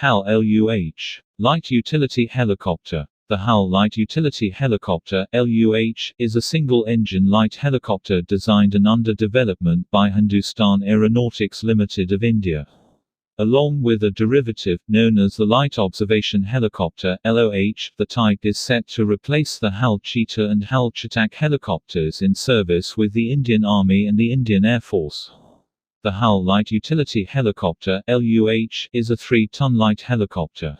HAL Light Utility Helicopter. The HAL Light Utility Helicopter (LUH) is a single-engine light helicopter designed and under development by Hindustan Aeronautics Limited of India. Along with a derivative, known as the Light Observation Helicopter LOH, the type is set to replace the HAL Cheetah and HAL Chetak helicopters in service with the Indian Army and the Indian Air Force. The HAL Light Utility Helicopter (LUH) is a 3-ton light helicopter.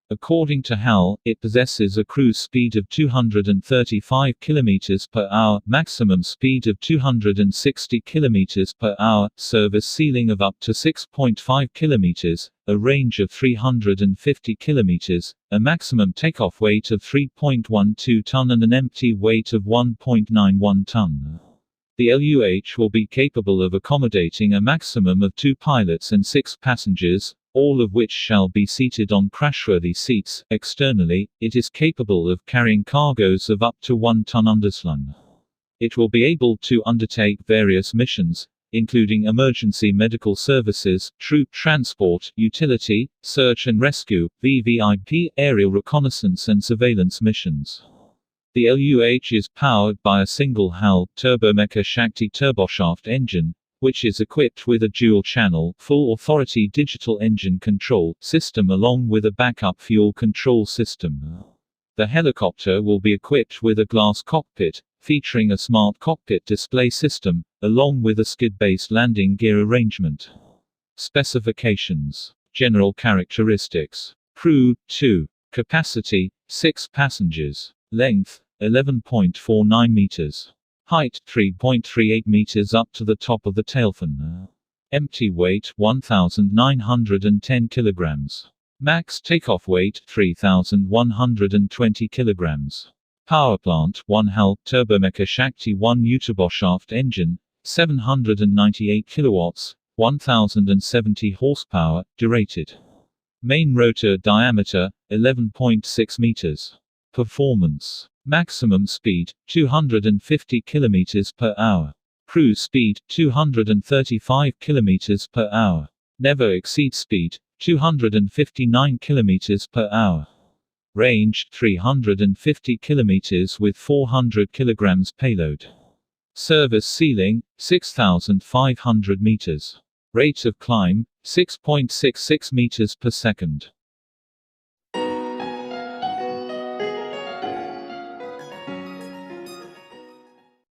According to HAL, it possesses a cruise speed of 235 km per hour, maximum speed of 260 km per hour, service ceiling of up to 6.5 km, a range of 350 km, a maximum takeoff weight of 3.12 ton and an empty weight of 1.91 ton. The LUH will be capable of accommodating a maximum of 2 pilots and 6 passengers, all of which shall be seated on crashworthy seats. Externally, it is capable of carrying cargoes of up to 1 ton underslung. It will be able to undertake various missions, including emergency medical services, troop transport, utility, search and rescue, VVIP, aerial reconnaissance and surveillance missions. The LUH is powered by a single HAL Turbomeca Shakti turboshaft engine, which is equipped with a dual-channel, full-authority digital engine control system along with a backup fuel control system. The helicopter will be equipped with a glass cockpit, featuring a smart cockpit display system, along with a skid-based landing gear arrangement. Specifications. General characteristics. Crew, 2. Capacity, 6 passengers. Length, 11.49 meters. Height, 3.38 meters up to the top of the tailfan. Empty weight, 1,910 kilograms. Max takeoff weight, 3,120 kilograms. Power plant, 1 HAL Turbomeca Shakti 1 turboshaft engine, 798 kilowatts, 1,070 horsepower, derated. Main rotor diameter, 11.6 meters. Performance. Maximum speed, 250 km per hour. Cruise speed, 235 km per hour. Never exceed speed, 259 km per hour. Range, 350 km with 400 kg payload. Service ceiling, 6,500 meters. Rate of climb, 6.66 meters per second.